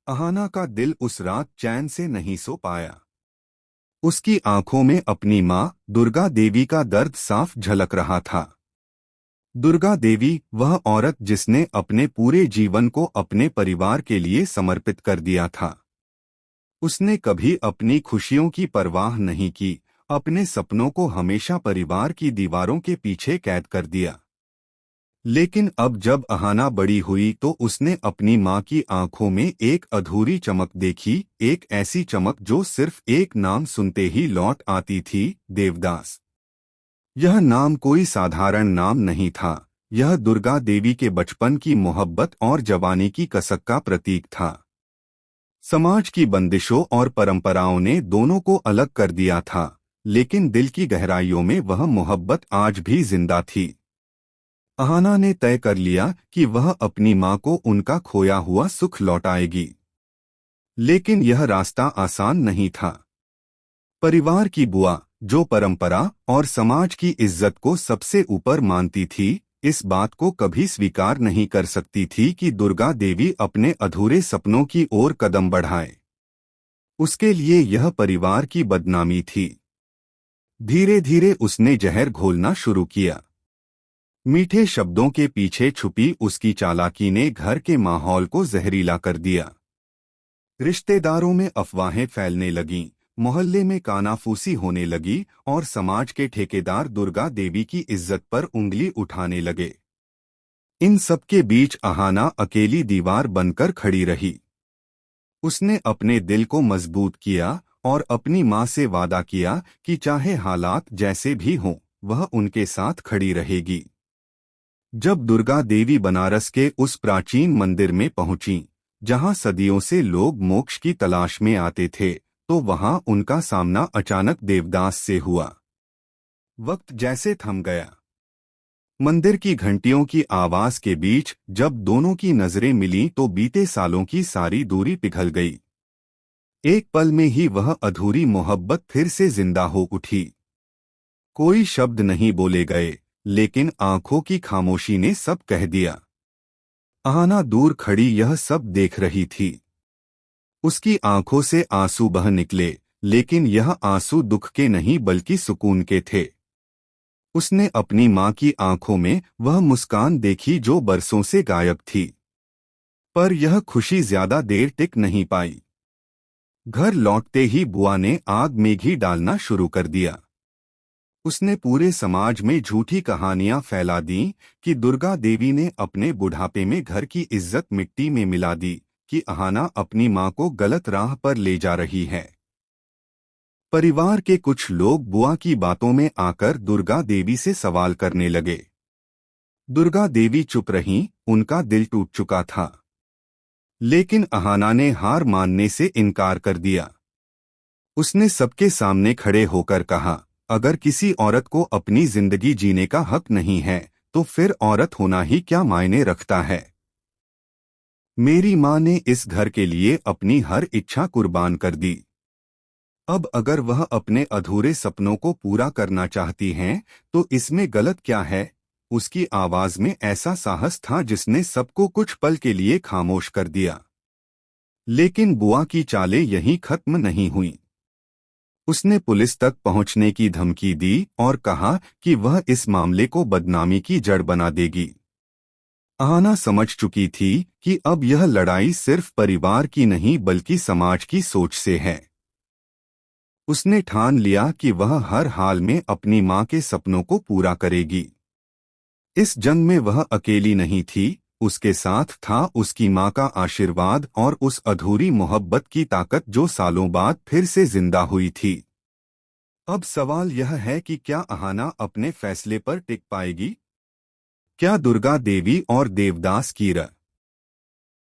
अहाना का दिल उस रात चैन से नहीं सो पाया। उसकी आंखों में अपनी माँ दुर्गा देवी का दर्द साफ झलक रहा था। दुर्गा देवी वह औरत जिसने अपने पूरे जीवन को अपने परिवार के लिए समर्पित कर दिया था। उसने कभी अपनी खुशियों की परवाह नहीं की, अपने सपनों को हमेशा परिवार की दीवारों के पीछे कैद कर दिया। लेकिन अब जब अहाना बड़ी हुई तो उसने अपनी माँ की आंखों में एक अधूरी चमक देखी, एक ऐसी चमक जो सिर्फ एक नाम सुनते ही लौट आती थी, देवदास। यह नाम कोई साधारण नाम नहीं था। यह दुर्गा देवी के बचपन की मोहब्बत और जवानी की कसक का प्रतीक था। समाज की बंदिशों और परंपराओं ने दोनों को अलग कर दिया था, लेकिन दिल की गहराइयों में वह मोहब्बत आज भी जिंदा थी। अहाना ने तय कर लिया कि वह अपनी माँ को उनका खोया हुआ सुख लौटाएगी। लेकिन यह रास्ता आसान नहीं था। परिवार की बुआ, जो परंपरा और समाज की इज्जत को सबसे ऊपर मानती थी, इस बात को कभी स्वीकार नहीं कर सकती थी कि दुर्गा देवी अपने अधूरे सपनों की ओर कदम बढ़ाए। उसके लिए यह परिवार की बदनामी थी। धीरे धीरे उसने जहर घोलना शुरू किया। मीठे शब्दों के पीछे छुपी उसकी चालाकी ने घर के माहौल को जहरीला कर दिया। रिश्तेदारों में अफवाहें फैलने लगीं, मोहल्ले में कानाफूसी होने लगी और समाज के ठेकेदार दुर्गा देवी की इज्जत पर उंगली उठाने लगे। इन सब के बीच अहाना अकेली दीवार बनकर खड़ी रही। उसने अपने दिल को मजबूत किया और अपनी माँ से वादा किया कि चाहे हालात जैसे भी हों, वह उनके साथ खड़ी रहेगी। जब दुर्गा देवी बनारस के उस प्राचीन मंदिर में पहुंची, जहां सदियों से लोग मोक्ष की तलाश में आते थे, तो वहां उनका सामना अचानक देवदास से हुआ। वक्त जैसे थम गया। मंदिर की घंटियों की आवाज के बीच जब दोनों की नजरें मिलीं तो बीते सालों की सारी दूरी पिघल गई। एक पल में ही वह अधूरी मोहब्बत फिर से जिंदा हो उठी। कोई शब्द नहीं बोले गए, लेकिन आंखों की खामोशी ने सब कह दिया। अहाना दूर खड़ी यह सब देख रही थी। उसकी आंखों से आंसू बह निकले, लेकिन यह आंसू दुख के नहीं बल्कि सुकून के थे। उसने अपनी माँ की आंखों में वह मुस्कान देखी जो बरसों से गायब थी। पर यह खुशी ज्यादा देर टिक नहीं पाई। घर लौटते ही बुआ ने आग में घी डालना शुरू कर दिया। उसने पूरे समाज में झूठी कहानियां फैला दी कि दुर्गा देवी ने अपने बुढ़ापे में घर की इज्जत मिट्टी में मिला दी, कि अहाना अपनी मां को गलत राह पर ले जा रही है। परिवार के कुछ लोग बुआ की बातों में आकर दुर्गा देवी से सवाल करने लगे। दुर्गा देवी चुप रहीं, उनका दिल टूट चुका था। लेकिन अहाना ने हार मानने से इनकार कर दिया। उसने सबके सामने खड़े होकर कहा, अगर किसी औरत को अपनी जिंदगी जीने का हक नहीं है, तो फिर औरत होना ही क्या मायने रखता है। मेरी माँ ने इस घर के लिए अपनी हर इच्छा कुर्बान कर दी। अब अगर वह अपने अधूरे सपनों को पूरा करना चाहती हैं, तो इसमें गलत क्या है। उसकी आवाज में ऐसा साहस था जिसने सबको कुछ पल के लिए खामोश कर दिया। लेकिन बुआ की चालें यहीं खत्म नहीं हुईं। उसने पुलिस तक पहुंचने की धमकी दी और कहा कि वह इस मामले को बदनामी की जड़ बना देगी। अहाना समझ चुकी थी कि अब यह लड़ाई सिर्फ परिवार की नहीं बल्कि समाज की सोच से है। उसने ठान लिया कि वह हर हाल में अपनी मां के सपनों को पूरा करेगी। इस जंग में वह अकेली नहीं थी, उसके साथ था उसकी मां का आशीर्वाद और उस अधूरी मोहब्बत की ताकत जो सालों बाद फिर से जिंदा हुई थी। अब सवाल यह है कि क्या अहाना अपने फैसले पर टिक पाएगी? क्या दुर्गा देवी और देवदास की